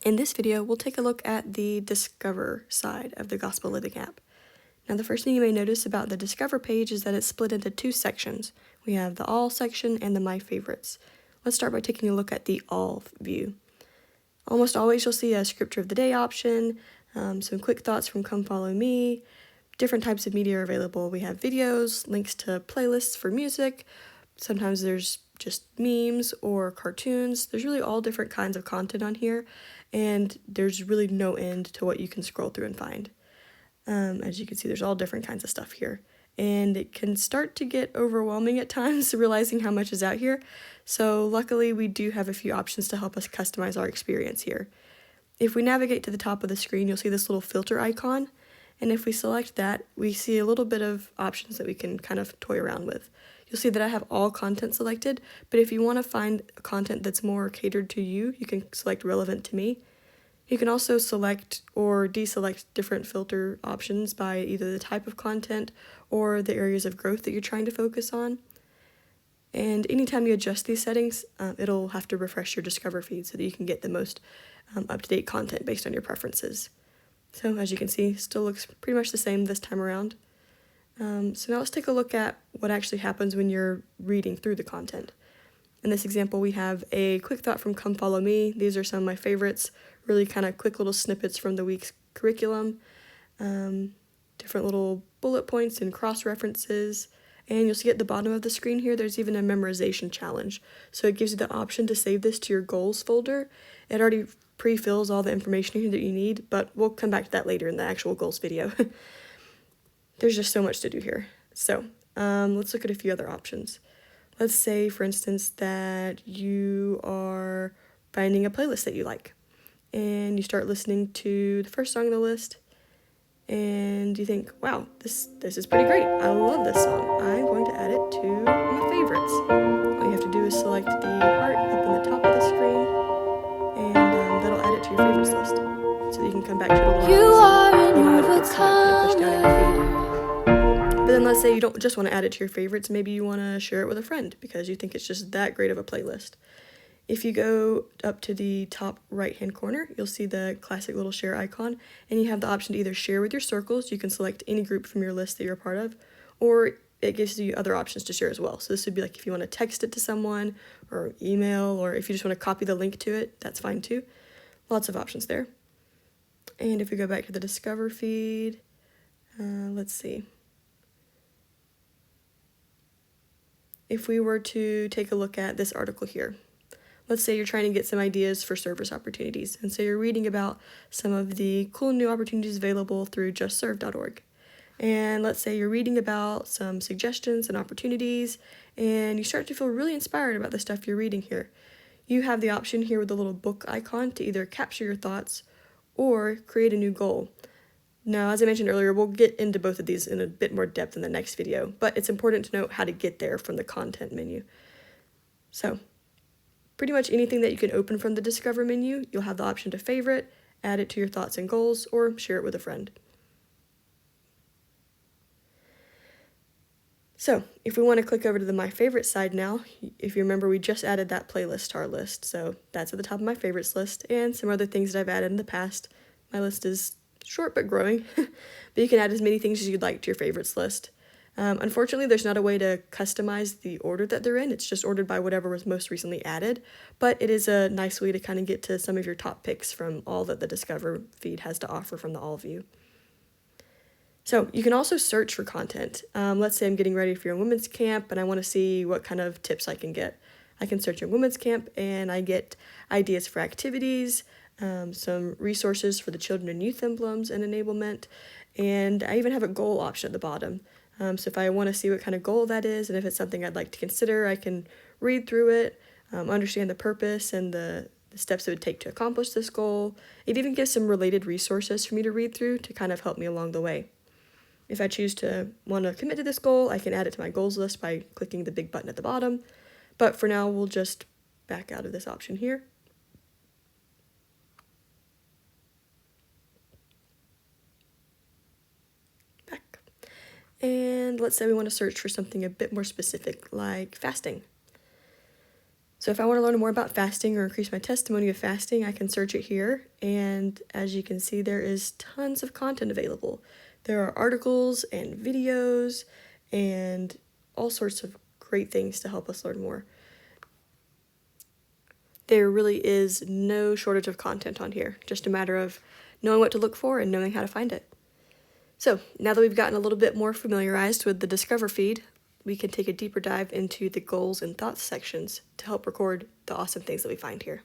In this video, we'll take a look at the Discover side of the Gospel Living app. Now, the first thing you may notice about the Discover page is that it's split into two sections. We have the All section and the My Favorites. Let's start by taking a look at the All view. Almost always you'll see a Scripture of the Day option, some quick thoughts from Come Follow Me, different types of media are available. We have videos, links to playlists for music, sometimes there's just memes or cartoons. There's really all different kinds of content on here, and there's really no end to what you can scroll through and find. As you can see, there's all different kinds of stuff here, and it can start to get overwhelming at times, realizing how much is out here. So luckily, we do have a few options to help us customize our experience here. If we navigate to the top of the screen, you'll see this little filter icon, and if we select that, we see a little bit of options that we can kind of toy around with. You'll see that I have all content selected, but if you want to find content that's more catered to you, you can select relevant to me. You can also select or deselect different filter options by either the type of content or the areas of growth that you're trying to focus on. And anytime you adjust these settings, it'll have to refresh your Discover feed so that you can get the most up-to-date content based on your preferences. So as you can see, still looks pretty much the same this time around. So now let's take a look at what actually happens when you're reading through the content. In this example, we have a quick thought from Come Follow Me. These are some of my favorites, really kind of quick little snippets from the week's curriculum, different little bullet points and cross-references. And you'll see at the bottom of the screen here, there's even a memorization challenge. So it gives you the option to save this to your goals folder. It already pre-fills all the information here that you need, but we'll come back to that later in the actual goals video. There's just so much to do here. So let's look at a few other options. Let's say, for instance, that you are finding a playlist that you like, and you start listening to the first song on the list, and you think, wow, this is pretty great. I love this song. I'm going to add it to my favorites. All you have to do is select the heart up in the top of the screen, and that'll add it to your favorites list, so that you can come back to it a little bit. You are an overcomer. But then let's say you don't just want to add it to your favorites, maybe you want to share it with a friend because you think it's just that great of a playlist. If you go up to the top right-hand corner, you'll see the classic little share icon, and you have the option to either share with your circles. You can select any group from your list that you're a part of, or it gives you other options to share as well. So this would be like if you want to text it to someone, or email, or if you just want to copy the link to it, that's fine too. Lots of options there. And if we go back to the Discover feed, let's see. If we were to take a look at this article here, let's say you're trying to get some ideas for service opportunities, and so you're reading about some of the cool new opportunities available through justserve.org. And let's say you're reading about some suggestions and opportunities, and you start to feel really inspired about the stuff you're reading here. You have the option here with the little book icon to either capture your thoughts or create a new goal. Now, as I mentioned earlier, we'll get into both of these in a bit more depth in the next video, but it's important to note how to get there from the content menu. So, pretty much anything that you can open from the Discover menu, you'll have the option to favorite, add it to your thoughts and goals, or share it with a friend. So, if we want to click over to the My Favorites side now, if you remember, we just added that playlist to our list, so that's at the top of my favorites list, and some other things that I've added in the past. My list is short but growing, but you can add as many things as you'd like to your favorites list. Unfortunately, there's not a way to customize the order that they're in. It's just ordered by whatever was most recently added, but it is a nice way to kind of get to some of your top picks from all that the Discover feed has to offer from the All view. So you can also search for content. Let's say I'm getting ready for your women's camp and I want to see what kind of tips I can get. I can search your women's camp and I get ideas for activities, some resources for the children and youth emblems and enablement, and I even have a goal option at the bottom. So if I want to see what kind of goal that is and if it's something I'd like to consider, I can read through it, understand the purpose and the steps it would take to accomplish this goal. It even gives some related resources for me to read through to kind of help me along the way. If I choose to want to commit to this goal, I can add it to my goals list by clicking the big button at the bottom. But for now, we'll just back out of this option here. Back. And let's say we want to search for something a bit more specific, like fasting. So if I want to learn more about fasting or increase my testimony of fasting, I can search it here. And as you can see, there is tons of content available. There are articles and videos and all sorts of great things to help us learn more. There really is no shortage of content on here, just a matter of knowing what to look for and knowing how to find it. So now that we've gotten a little bit more familiarized with the Discover feed, we can take a deeper dive into the goals and thoughts sections to help record the awesome things that we find here.